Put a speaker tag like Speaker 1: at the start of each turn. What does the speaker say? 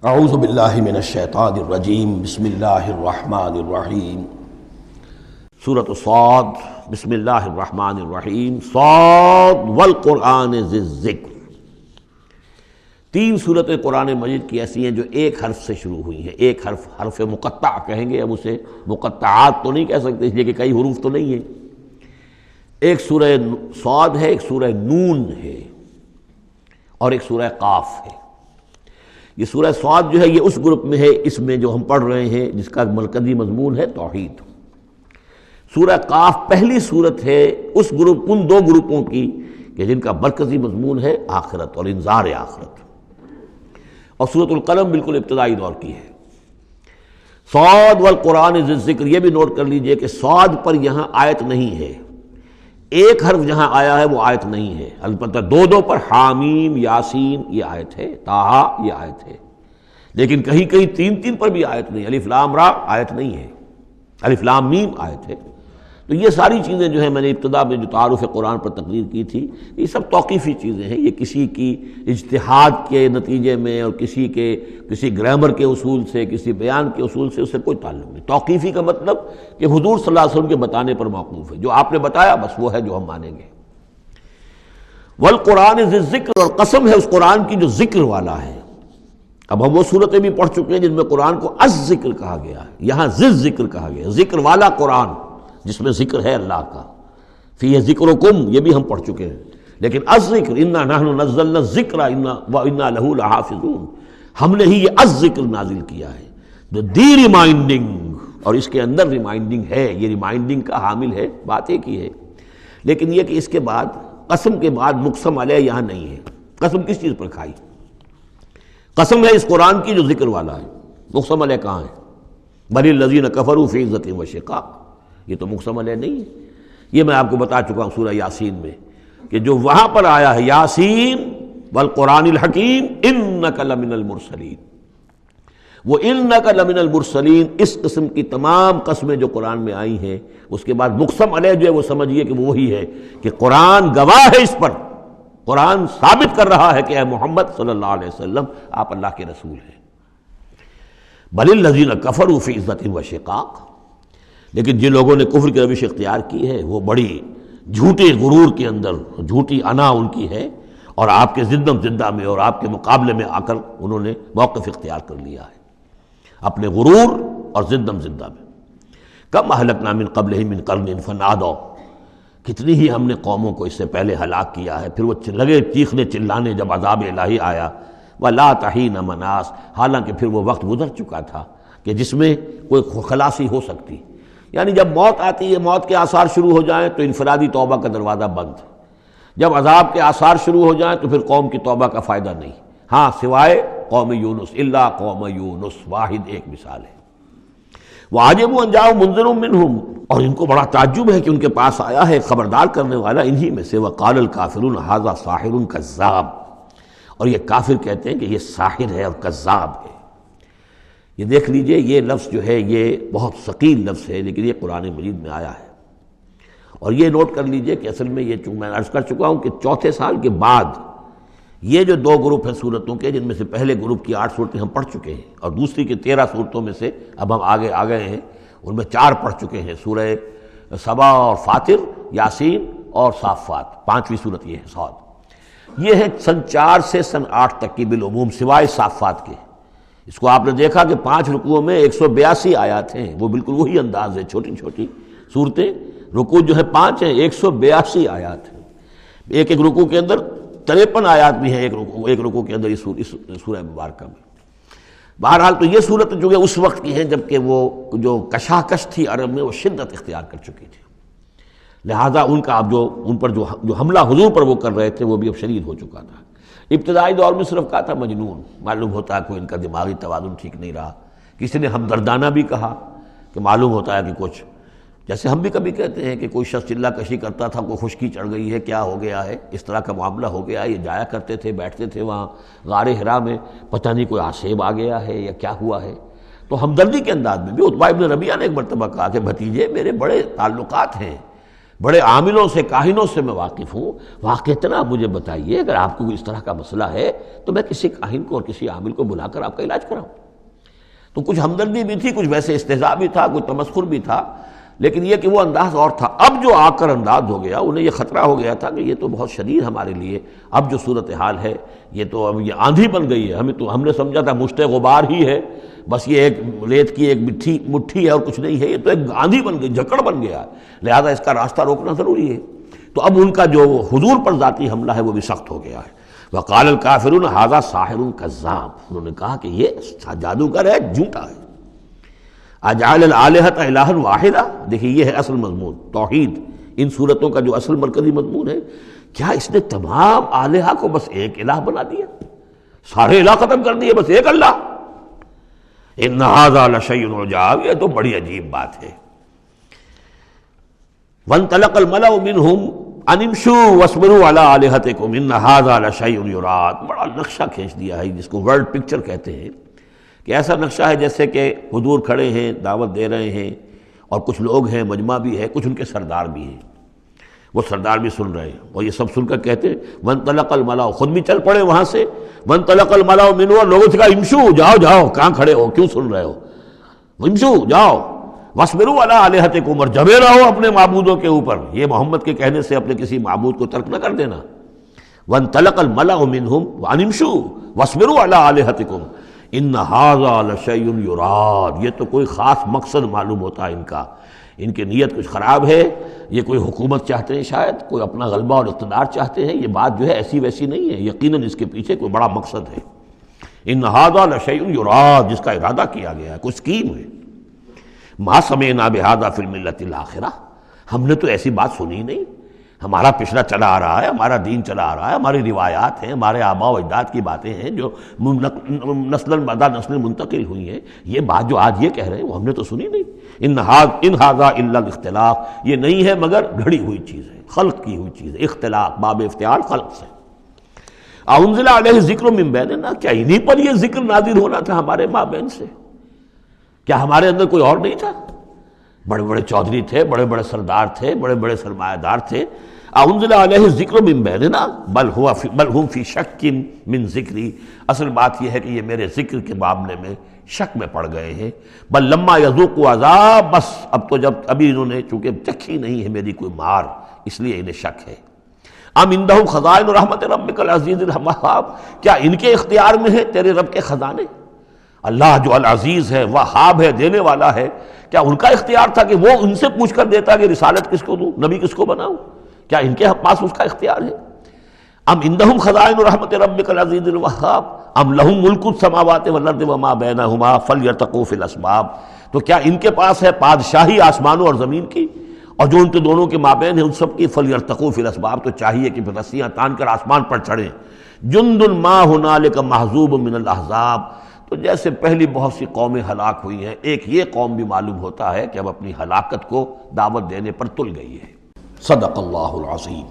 Speaker 1: اعوذ باللہ من الشیطان الرجیم بسم اللہ الرحمن الرحیم سورۃ صاد بسم اللہ الرحمن الرحیم صاد والقرآن ذی الذکر۔ تین صورتیں قرآن مجید کی ایسی ہیں جو ایک حرف سے شروع ہوئی ہیں۔ ایک حرف مقطع کہیں گے، اب اسے مقطعات تو نہیں کہہ سکتے اس لیے کہ کئی حروف تو نہیں ہیں۔ ایک سورہ صاد ہے، ایک سورہ نون ہے اور ایک سورہ قاف ہے۔ یہ سورہ صاد جو ہے یہ اس گروپ میں ہے، اس میں جو ہم پڑھ رہے ہیں جس کا مرکزی مضمون ہے توحید۔ سورہ قاف پہلی صورت ہے اس گروپ، ان دو گروپوں کی کہ جن کا مرکزی مضمون ہے آخرت اور انذار آخرت۔ اور سورۃ القلم بالکل ابتدائی دور کی ہے۔ صاد والقرآن ذی الذکر، یہ بھی نوٹ کر لیجئے کہ صاد پر یہاں آیت نہیں ہے، ایک حرف جہاں آیا ہے وہ آیت نہیں ہے، البتہ دو پر حامیم یاسین یہ آیت ہے، طٰہٰ یہ آیت ہے، لیکن کہیں کہیں تین پر بھی آیت نہیں، الف لام را آیت نہیں ہے، الف لام میم آیت ہے۔ تو یہ ساری چیزیں جو ہیں میں نے ابتدا میں جو تعارف قرآن پر تقریر کی تھی، یہ سب توقیفی چیزیں ہیں، یہ کسی کی اجتہاد کے نتیجے میں اور کسی گرامر کے اصول سے، کسی بیان کے اصول سے اس سے کوئی تعلق نہیں۔ توقیفی کا مطلب کہ حضور صلی اللہ علیہ وسلم کے بتانے پر موقوف ہے، جو آپ نے بتایا بس وہ ہے جو ہم مانیں گے۔ والقرآن ذی الذکر، اور قسم ہے اس قرآن کی جو ذکر والا ہے۔ اب ہم وہ صورتیں بھی پڑھ چکے ہیں جن میں قرآن کو الذکر کہا گیا ہے، یہاں ذی الذکر کہا گیا، ذکر والا قرآن جس میں ذکر ہے اللہ کا۔ فیہ ذکرکم یہ بھی ہم پڑھ چکے ہیں، لیکن الذکر انا نحن نزلنا الذکر وانا لہ لحافظون، ہم نے ہی یہ الذکر نازل کیا ہے، دی ریمائنڈنگ، اور اس کے اندر ریمائنڈنگ ہے، یہ ریمائنڈنگ کا حامل ہے، بات ایک ہی ہے، لیکن یہ کہ اس کے بعد قسم کے بعد مقسم علیہ یہاں نہیں ہے۔ قسم کس چیز پر کھائی؟ قسم ہے اس قرآن کی جو ذکر والا ہے، مقسم علیہ کہاں ہے؟ بل الذین کفروا فی عزۃ و شقاق، یہ تو مقسم علیہ نہیں ہے۔ یہ میں آپ کو بتا چکا ہوں سورہ یاسین میں کہ جو وہاں پر آیا ہے یاسین والقرآن الحکیم انک لمن المرسلین، وہ انک لمن المرسلین، اس قسم کی تمام قسمیں جو قرآن میں آئی ہیں اس کے بعد مقسم علیہ جو ہے وہ سمجھیے کہ وہی ہے کہ قرآن گواہ ہے اس پر، قرآن ثابت کر رہا ہے کہ اے محمد صلی اللہ علیہ وسلم آپ اللہ کے رسول ہیں۔ بل الذین کفروا فی عزۃ و شقاق، لیکن جن لوگوں نے کفر کی روش اختیار کی ہے وہ بڑی جھوٹے غرور کے اندر، جھوٹی انا ان کی ہے، اور آپ کے زندم زندہ میں اور آپ کے مقابلے میں آ کر انہوں نے موقف اختیار کر لیا ہے اپنے غرور اور زندم زندہ میں۔ کم اہلکنا من قبلہم من قرن فنادوا، کتنی ہی ہم نے قوموں کو اس سے پہلے ہلاک کیا ہے، پھر وہ لگے چیخنے چلانے جب عذاب الہی آیا، ولا تحین مناص، حالانکہ پھر وہ وقت گزر چکا تھا کہ جس میں کوئی خلاصی ہو سکتی۔ یعنی جب موت آتی ہے، موت کے آثار شروع ہو جائیں تو انفرادی توبہ کا دروازہ بند، جب عذاب کے آثار شروع ہو جائیں تو پھر قوم کی توبہ کا فائدہ نہیں، ہاں سوائے قوم یونس، الا قوم یونس، واحد ایک مثال ہے۔ وَعَجِبُوا أَن جَاءَهُم مُنذِرٌ مِّنْهُمْ، اور ان کو بڑا تعجب ہے کہ ان کے پاس آیا ہے خبردار کرنے والا انہی میں سے۔ وَقَالَ الْكَافِرُونَ هَذَا سَاحِرٌ كَذَّابٌ، اور یہ کافر کہتے ہیں کہ یہ ساحر ہے اور کذاب ہے۔ یہ دیکھ لیجئے یہ لفظ جو ہے یہ بہت ثقیل لفظ ہے، لیکن یہ قرآن مجید میں آیا ہے۔ اور یہ نوٹ کر لیجئے کہ اصل میں یہ میں عرض کر چکا ہوں کہ چوتھے سال کے بعد یہ جو دو گروپ ہیں صورتوں کے، جن میں سے پہلے گروپ کی 8 صورتیں ہم پڑھ چکے ہیں اور دوسری کی 13 صورتوں میں سے اب ہم آگے آ گئے ہیں، ان میں 4 پڑھ چکے ہیں، سورہ سبا اور فاطر، یاسین اور صافات، 5ویں صورت یہ ہے صاد۔ یہ ہے سن 4 سے سن 8 تک کی بالعموم سوائے صافات کے۔ اس کو آپ نے دیکھا کہ 5 رکوعوں میں 182 آیات ہیں، وہ بالکل وہی انداز ہے، چھوٹی چھوٹی صورتیں، رکوع جو ہے 5 ہیں، 182 آیات ہیں، ایک ایک رکوع کے اندر 53 آیات بھی ہیں، ایک رکوع کے اندر اس سورہ مبارکہ میں۔ بہرحال تو یہ صورت جو ہے اس وقت کی ہیں جبکہ وہ جو کشاکش تھی عرب میں وہ شدت اختیار کر چکی تھی، لہذا ان کا اب ان پر جو حملہ حضور پر وہ کر رہے تھے وہ بھی اب شدید ہو چکا تھا۔ ابتدائی دور میں صرف کہا تھا مجنون، معلوم ہوتا ہے کوئی ان کا دماغی توازن ٹھیک نہیں رہا، کسی نے ہمدردانہ بھی کہا کہ معلوم ہوتا ہے کہ کچھ، جیسے ہم بھی کبھی کہتے ہیں کہ کوئی شخص چلا کشی کرتا تھا، کوئی خشکی چڑھ گئی ہے، کیا ہو گیا ہے، اس طرح کا معاملہ ہو گیا ہے، یہ جایا کرتے تھے، بیٹھتے تھے وہاں غار حرا میں، پتہ نہیں کوئی آسیب آ گیا ہے یا کیا ہوا ہے۔ تو ہمدردی کے انداز میں بھی عتبہ ابن ربیعہ نے ایک مرتبہ کہا کہ بھتیجے میرے بڑے تعلقات ہیں، بڑے عاملوں سے کاہنوں سے میں واقف ہوں، واقعتاً آپ مجھے بتائیے اگر آپ کو اس طرح کا مسئلہ ہے تو میں کسی کاہن کو اور کسی عامل کو بلا کر آپ کا علاج کراؤں۔ تو کچھ ہمدردی بھی تھی، کچھ ویسے استہزاء بھی تھا، کچھ تمسخر بھی تھا، لیکن یہ کہ وہ انداز اور تھا۔ اب جو آ کر انداز ہو گیا، انہیں یہ خطرہ ہو گیا تھا کہ یہ تو بہت شدید ہمارے لیے اب جو صورتحال ہے، یہ تو اب یہ آندھی بن گئی ہے، ہم نے سمجھا تھا مشت غبار ہی ہے، بس یہ ایک ریت کی ایک مٹھی ہے اور کچھ نہیں ہے، یہ تو ایک آندھی بن گئی، جھکڑ بن گیا، لہذا اس کا راستہ روکنا ضروری ہے۔ تو اب ان کا جو حضور پر ذاتی حملہ ہے وہ بھی سخت ہو گیا ہے۔ وقال الکافرون ھذا ساحر کذاب، انہوں نے کہا کہ یہ جادوگر ہے، جھوٹا ہے۔ اجعل الآلہۃ الہا واحدہ، دیکھیے یہ ہے اصل مضمون توحید، ان صورتوں کا جو اصل مرکزی مضمون ہے، کیا اس نے تمام آلہہ کو بس ایک الہ بنا دیا، سارے الہ ختم کر دیے، بس ایک اللہ؟ ان ھذا لشیء عجاب، یہ تو بڑی عجیب بات ہے۔ وانطلق الملأ منهم ان امشوا واصبروا علی آلہتکم ان ھذا لشیء یراد، بڑا نقشہ کھینچ دیا ہے جس کو ورلڈ پکچر کہتے ہیں، کہ ایسا نقشہ ہے جیسے کہ حضور کھڑے ہیں، دعوت دے رہے ہیں، اور کچھ لوگ ہیں، مجمع بھی ہے، کچھ ان کے سردار بھی ہیں، وہ سردار بھی سن رہے ہیں، اور یہ سب سن کر کہتے ہیں وانطلق الملأ، خود بھی چل پڑے وہاں سے، وانطلق الملأ منهم، اور لوگوں سے کہا امشوا، جاؤ جاؤ، کہاں کھڑے ہو، کیوں سن رہے ہو، امشوا جاؤ، واصبروا علی آلہتکم، اور جمے رہو اپنے معبودوں کے اوپر، یہ محمد کے کہنے سے اپنے کسی معبود کو ترک نہ کر دینا۔ وانطلق الملأ منهم ان امشوا واصبروا علی آلہتکم ان ھذا لشیء یراد، یہ تو کوئی خاص مقصد معلوم ہوتا ہے ان کا، ان کی نیت کچھ خراب ہے، یہ کوئی حکومت چاہتے ہیں، شاید کوئی اپنا غلبہ اور اقتدار چاہتے ہیں، یہ بات جو ہے ایسی ویسی نہیں ہے، یقیناً اس کے پیچھے کوئی بڑا مقصد ہے۔ ان ھذا لشیء یراد، جس کا ارادہ کیا گیا ہے، کوئی اسکیم ہے۔ ما سمعنا بھذا فی الملۃ الاخرہ، ہم نے تو ایسی بات سنی نہیں، ہمارا پچھلا چلا آ رہا ہے، ہمارا دین چلا آ رہا ہے، ہماری روایات ہیں، ہمارے آباء و اجداد کی باتیں ہیں جو نسلاً بعد نسل منتقل ہوئی ہیں، یہ بات جو آج یہ کہہ رہے ہیں وہ ہم نے تو سنی نہیں۔ ان ھذا الا الاختلاف، یہ نہیں ہے مگر گھڑی ہوئی چیز ہے، خلق کی ہوئی چیز ہے، اختلاف باب افتعال خلق سے۔ انزل علیہ ذکر من بیننا، کیا انہی پر یہ ذکر نازل ہونا تھا ہمارے مابین سے؟ کیا ہمارے اندر کوئی اور نہیں تھا؟ بڑے بڑے چودھری تھے، بڑے بڑے سردار تھے، بڑے بڑے سرمایہ دار تھے۔ انزل علیہ ذکر من بیننا بل ہم فی شک من ذکری، اصل بات یہ ہے کہ یہ میرے ذکر کے معاملے میں شک میں پڑ گئے ہیں۔ بل لما یذوقوا عذاب، بس اب تو جب ابھی انہوں نے چونکہ چکھی نہیں ہے میری کوئی مار، اس لیے انہیں شک ہے۔ ام عندہم خزائن رحمت ربک العزیز الوہاب، کیا ان کے اختیار میں ہے تیرے رب کے خزانے؟ اللہ جو العزیز ہے، وہاب ہے، دینے والا ہے، کیا ان کا اختیار تھا کہ وہ ان سے پوچھ کر دیتا کہ رسالت کس کو دوں، نبی کس کو بناؤں؟ کیا ان کے پاس اس کا اختیار ہے؟ ام عندہم خزائن رحمت ربک العزیز الوہاب ام لہم ملک السماوات والارض وما بینہما فلیرتقوا فی الاسباب، تو کیا ان کے پاس ہے بادشاہی آسمانوں اور زمین کی، اور جو ان کے دونوں کے مابین ہے ان سب کی فلیرتقوا فی الاسباب، تو چاہیے کہ پھر رسیاں تان کر آسمان پر چڑھیں۔ جند ما ہنالک محذوب من الاحزاب، تو جیسے پہلی بہت سی قومیں ہلاک ہوئی ہیں، ایک یہ قوم بھی معلوم ہوتا ہے کہ اب اپنی ہلاکت کو دعوت دینے پر تل گئی ہے۔ صدق اللہ العظیم۔